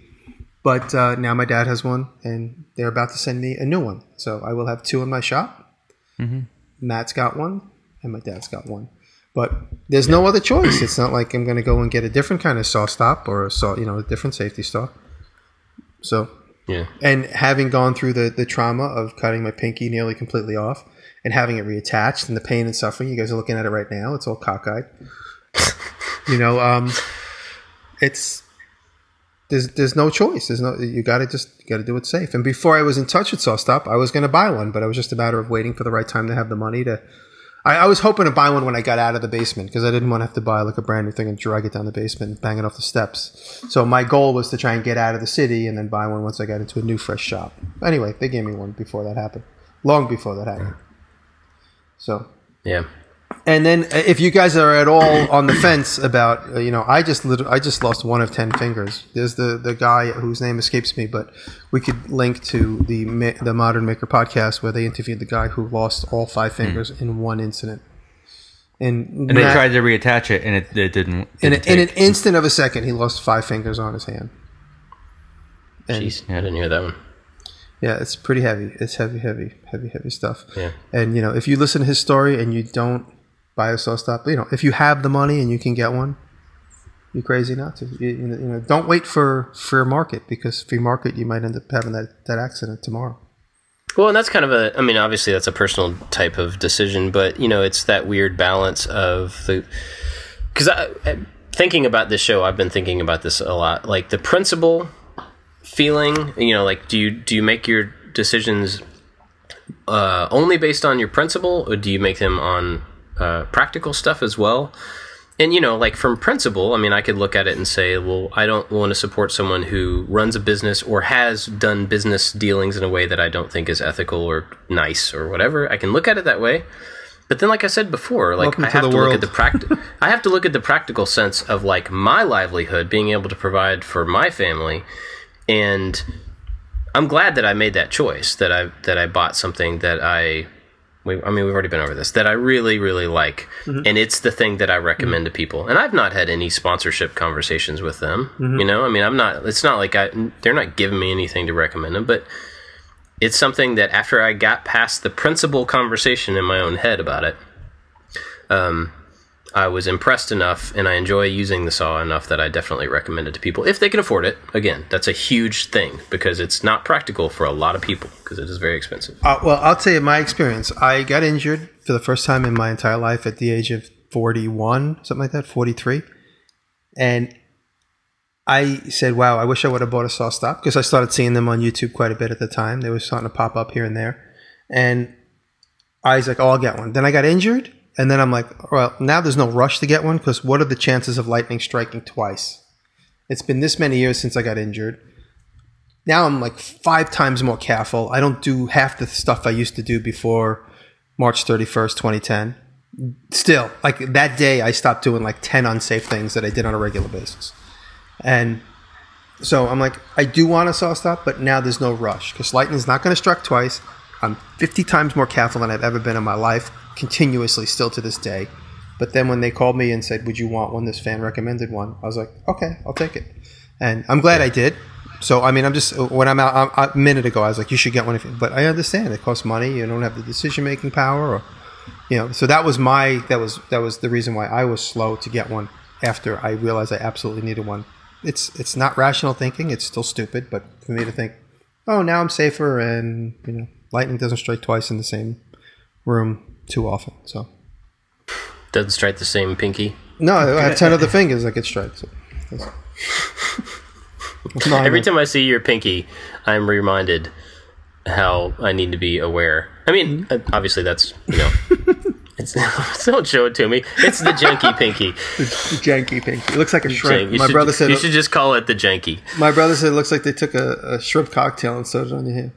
But now my dad has one, and they're about to send me a new one. So I will have two in my shop. Mm-hmm. Matt's got one, and my dad's got one. But there's no other choice. It's not like I'm going to go and get a different kind of SawStop or a different safety saw. So, yeah. And having gone through the trauma of cutting my pinky nearly completely off and having it reattached and the pain and suffering, you guys are looking at it right now. It's all cockeyed. There's no choice. You got to do it safe. And before I was in touch with SawStop, I was going to buy one, but it was just a matter of waiting for the right time to have the money to. I was hoping to buy one when I got out of the basement because I didn't want to have to buy like a brand new thing and drag it down the basement and bang it off the steps. So my goal was to try and get out of the city and then buy one once I got into a new fresh shop. Anyway, they gave me one before that happened. Long before that happened. So. Yeah. And then if you guys are at all on the fence about, I just lost one of 10 fingers. There's the guy whose name escapes me, but we could link to the Modern Maker podcast where they interviewed the guy who lost all 5 fingers in one incident. And they tried to reattach it, and it didn't. In an instant of a second, he lost 5 fingers on his hand. Jeez, I didn't hear that one. Yeah, it's pretty heavy. It's heavy stuff. Yeah. And, you know, if you listen to his story and you don't buy a saw stop, you know, if you have the money and you can get one, you're crazy not to. You know, don't wait for free market, because free market, you might end up having that accident tomorrow. Well, and that's kind of I mean, obviously that's a personal type of decision, but, you know, it's that weird balance of because thinking about this show, I've been thinking about this a lot, like the principle feeling, you know, like do you make your decisions only based on your principle, or do you make them on practical stuff as well? And, you know, like from principle, I mean, I could look at it and say, well, I don't want to support someone who runs a business or has done business dealings in a way that I don't think is ethical or nice or whatever. I can look at it that way. But then, like I said before, like I have to look at the I have to look at the practical sense of like my livelihood, being able to provide for my family. And I'm glad that I made that choice, that I bought something that we've already been over this, that I really, really like. Mm-hmm. And it's the thing that I recommend to people. And I've not had any sponsorship conversations with them. Mm-hmm. You know, I mean, it's not like they're not giving me anything to recommend them, but it's something that after I got past the principal conversation in my own head about it, I was impressed enough, and I enjoy using the saw enough that I definitely recommend it to people if they can afford it. Again, that's a huge thing, because it's not practical for a lot of people, because it is very expensive. Well, I'll tell you my experience. I got injured for the first time in my entire life at the age of 41, something like that, 43. And I said, wow, I wish I would have bought a saw stop, because I started seeing them on YouTube quite a bit at the time. They were starting to pop up here and there. And I was like, oh, I'll get one. Then I got injured. And then I'm like, well, now there's no rush to get one, because what are the chances of lightning striking twice? It's been this many years since I got injured. Now I'm like 5 times more careful. I don't do half the stuff I used to do before March 31st, 2010. Still, like that day, I stopped doing like 10 unsafe things that I did on a regular basis. And so I'm like, I do want a saw stop, but now there's no rush, because lightning's not going to strike twice. I'm 50 times more careful than I've ever been in my life, continuously, still to this day. But then when they called me and said, would you want one? This fan recommended one. I was like, okay, I'll take it. And I'm glad I did. So, I mean, when I'm out, a minute ago, I was like, you should get one. But I understand it costs money. You don't have the decision-making power, or, you know, so that was the reason why I was slow to get one after I realized I absolutely needed one. It's not rational thinking. It's still stupid. But for me to think, oh, now I'm safer, and, you know, lightning doesn't strike twice in the same room too often. So doesn't strike the same pinky. No, I have 10 other fingers that get struck. So every time I see your pinky, I'm reminded how I need to be aware. I mean, obviously that's, you know, don't show it to me. It's the janky pinky. The janky pinky. It looks like a shrimp. My brother said you should just call it the janky. My brother said it looks like they took a shrimp cocktail and sewed it on your hand.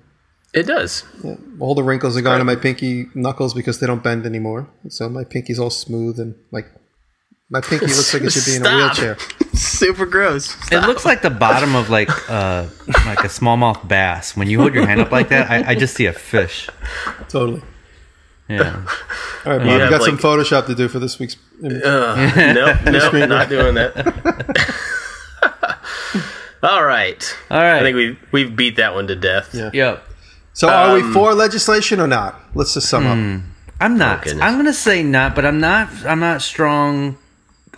It does. Yeah. All the wrinkles are gone in my pinky knuckles because they don't bend anymore. So my pinky's all smooth, and like my pinky looks like it should be in a wheelchair. Super gross. Stop. It looks like the bottom of like a smallmouth bass. When you hold your hand up like that, I just see a fish. Totally. Yeah. All right, Bob, we got some Photoshop to do for this week's image. Nope, not doing that. All right. I think we've beat that one to death. Yeah. Yep. So are we for legislation or not? Let's just sum up. I'm not. I'm going to say not, but I'm not strong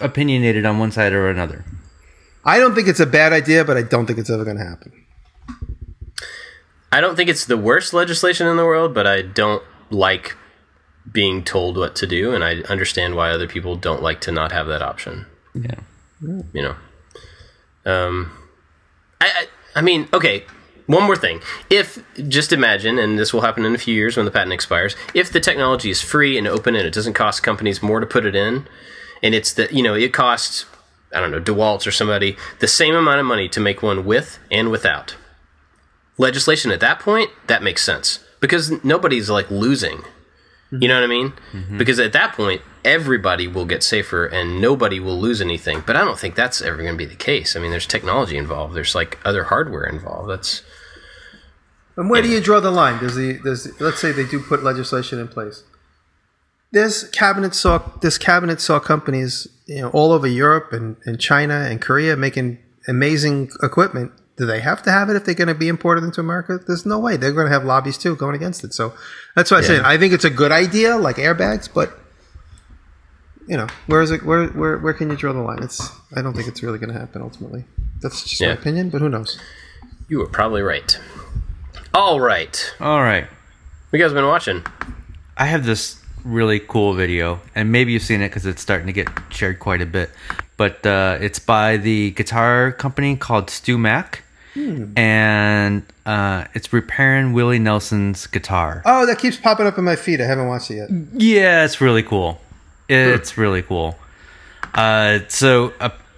opinionated on one side or another. I don't think it's a bad idea, but I don't think it's ever going to happen. I don't think it's the worst legislation in the world, but I don't like being told what to do, and I understand why other people don't like to not have that option. Yeah. You know. I mean, okay. One more thing. If, just imagine, and this will happen in a few years when the patent expires, if the technology is free and open and it doesn't cost companies more to put it in, and it costs, I don't know, DeWalt's or somebody, the same amount of money to make one with and without. Legislation at that point, that makes sense. Because nobody's like losing. You know what I mean? Mm-hmm. Because at that point, everybody will get safer and nobody will lose anything. But I don't think that's ever going to be the case. I mean, there's technology involved. There's like other hardware involved. And where do you draw the line? Let's say they do put legislation in place. There's cabinet saw companies, you know, all over Europe and China and Korea making amazing equipment do they have to have it if they're going to be imported into America? There's no way. They're going to have lobbies too going against it. So that's why I say I think it's a good idea, like airbags, but where is it? Where can you draw the line? I don't think it's really going to happen ultimately. That's just my opinion, but who knows? You were probably right. All right. What you guys been watching? I have this really cool video, and maybe you've seen it because it's starting to get shared quite a bit. But it's by the guitar company called Stu Mac, and it's repairing Willie Nelson's guitar. Oh, that keeps popping up in my feed. I haven't watched it yet. Yeah, it's really cool. It's really cool. So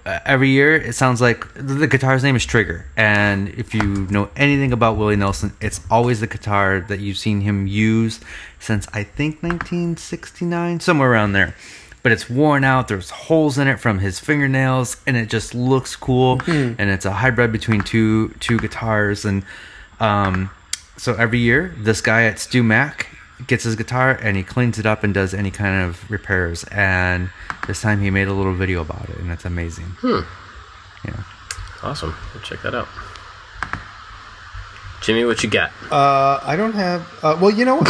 every year, it sounds like the guitar's name is Trigger, and if you know anything about Willie Nelson, it's always the guitar that you've seen him use since I think 1969, somewhere around there. But it's worn out. There's holes in it from his fingernails, and it just looks cool. And it's a hybrid between two guitars. And so every year, this guy at Stu Mac gets his guitar and he cleans it up and does any kind of repairs. And this time he made a little video about it, and it's amazing. Yeah, awesome. We'll check that out. Jimmy, what you got? I don't have. Well, you know,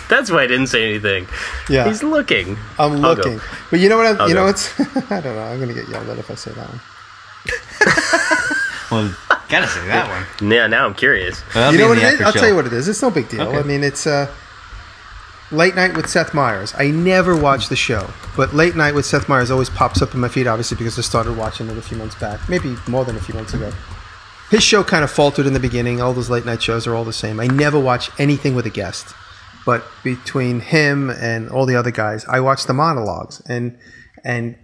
that's why I didn't say anything. Yeah, he's looking. I'm looking, but you know what? It's. I don't know. I'm gonna get yelled at if I say that one. Well, gotta say that one. Yeah, now I'm curious. Well, you know what it is? I'll tell you what it is. It's no big deal. Okay. I mean, it's Late Night with Seth Meyers. I never watched the show, but Late Night with Seth Meyers always pops up in my feed, obviously, because I started watching it a few months back, maybe more than a few months ago. His show kind of faltered in the beginning. All those late night shows are all the same. I never watch anything with a guest. But between him and all the other guys, I watch the monologues. And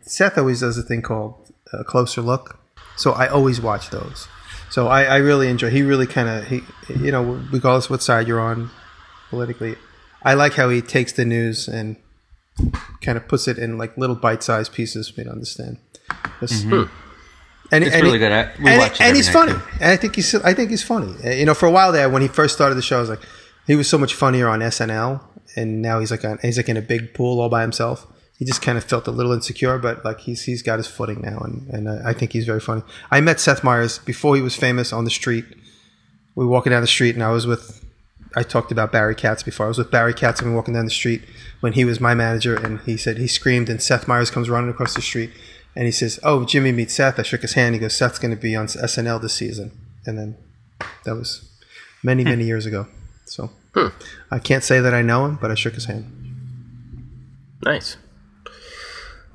Seth always does a thing called a closer look. So I always watch those. So I really enjoy. He really kind of, regardless of what side you're on politically, I like how he takes the news and kind of puts it in like little bite-sized pieces for me to understand. And it's really good. And he's funny. And I think he's funny. For a while there, when he first started the show, I was like, he was so much funnier on SNL, and now he's like in a big pool all by himself. He just kind of felt a little insecure, but like he's got his footing now, and I think he's very funny. I met Seth Meyers before he was famous on the street. We were walking down the street, and I talked about Barry Katz before. I was with Barry Katz, and we were walking down the street when he was my manager, and he said he screamed, and Seth Meyers comes running across the street. And he says, "Oh, Jimmy, meet Seth." I shook his hand. He goes, "Seth's going to be on SNL this season." And then that was many, many years ago. So I can't say that I know him, but I shook his hand. Nice.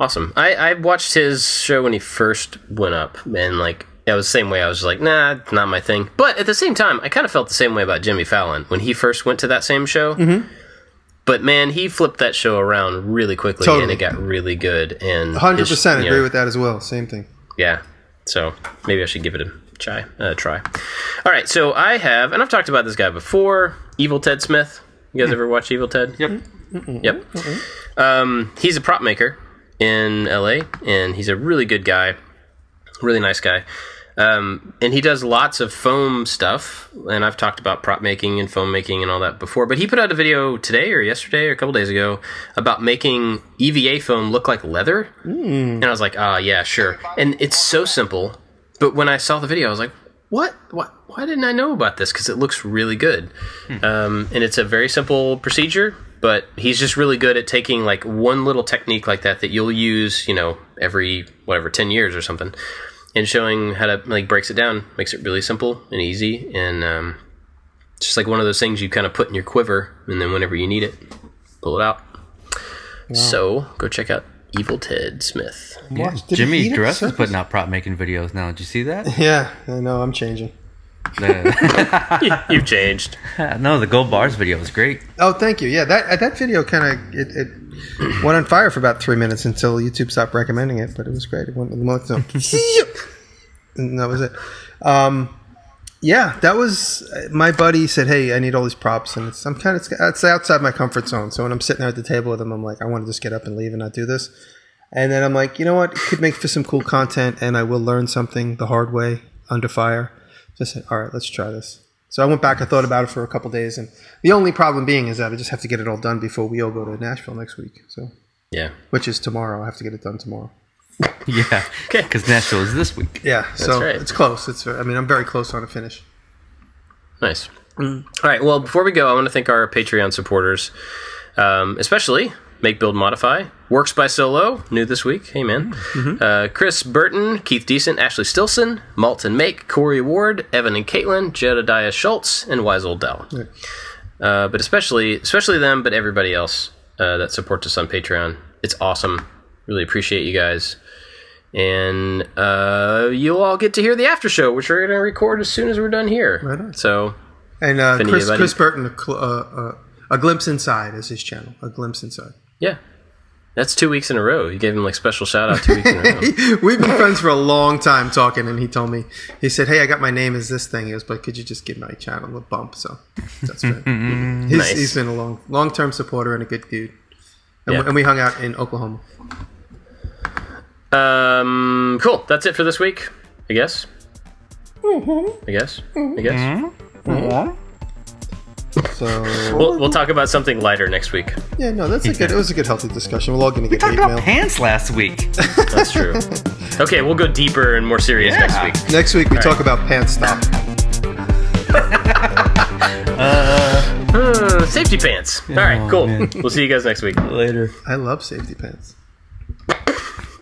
Awesome. I watched his show when he first went up. And like, it was the same way. I was just like, nah, not my thing. But at the same time, I kind of felt the same way about Jimmy Fallon when he first went to that same show. Mm-hmm. But man, he flipped that show around really quickly, and it got really good. And 100% agree with that as well. Same thing. Yeah. So maybe I should give it a try. All right. So I have, and I've talked about this guy before, Evil Ted Smith. You guys ever watch Evil Ted? Yep. Yep. He's a prop maker in LA, and he's a really good guy, really nice guy. And he does lots of foam stuff, and I've talked about prop making and foam making and all that before, but he put out a video today or yesterday or a couple days ago about making EVA foam look like leather. And I was like, yeah, sure. And it's so simple, but when I saw the video, I was like, what? Why didn't I know about this? Because it looks really good. And it's a very simple procedure, but he's just really good at taking like one little technique like that you'll use, every 10 years or something, and showing how to, like, breaks it down, makes it really simple and easy, and just like one of those things you kind of put in your quiver, and then whenever you need it, pull it out. Wow. So go check out Evil Ted Smith. Yeah. Jimmy Diresta is putting out prop making videos now. Did you see that? Yeah, I know. I'm changing. You've changed. No, the gold bars video was great. Oh, thank you. Yeah, that video kind of it went on fire for about 3 minutes until YouTube stopped recommending it, but it was great. It went and that was it. Yeah, that was my buddy said, "Hey, I need all these props," and it's outside my comfort zone. So when I'm sitting there at the table with him, I'm like, I want to just get up and leave and not do this. And then I'm like, you know what? It could make for some cool content, and I will learn something the hard way under fire. So I said, all right, let's try this. So I went back, I thought about it for a couple of days, and the only problem being is that I just have to get it all done before we all go to Nashville next week. So yeah, which is tomorrow. I have to get it done tomorrow. Yeah. Okay. Because Nashville is this week. Yeah, so right. it's close. I'm very close on a finish. Nice. All right. Well, before we go, I want to thank our Patreon supporters, especially Make, Build, Modify, Works by Solo, new this week. Hey, man. Chris Burton, Keith Decent, Ashley Stilson, Malt and Make, Corey Ward, Evan and Caitlin, Jedediah Schultz, and Wise Old Dell. Yeah. But especially them, but everybody else that supports us on Patreon. It's awesome. Really appreciate you guys. And you'll all get to hear the after show, which we're going to record as soon as we're done here. Right on. So, And Chris Burton, A Glimpse Inside is his channel. A Glimpse Inside. Yeah. That's 2 weeks in a row. You gave him like special shout out 2 weeks in a row. We've been friends for a long time talking, and he told me, he said, hey, I got my name as this thing. He goes, but could you just give my channel a bump? So that's right. Nice. He's been a long-term supporter and a good dude. And, Yeah. and we hung out in Oklahoma. Cool. That's it for this week, I guess. I guess. So We'll talk about something lighter next week. yeah, no, that's a good. It was a good, healthy discussion. We're all going to We get talked hate about mail. pants last week. That's true. Okay, we'll go deeper and more serious next week. Next week we talk about pants stock. Safety pants. All right, cool. man. We'll see you guys next week. Later. I love safety pants.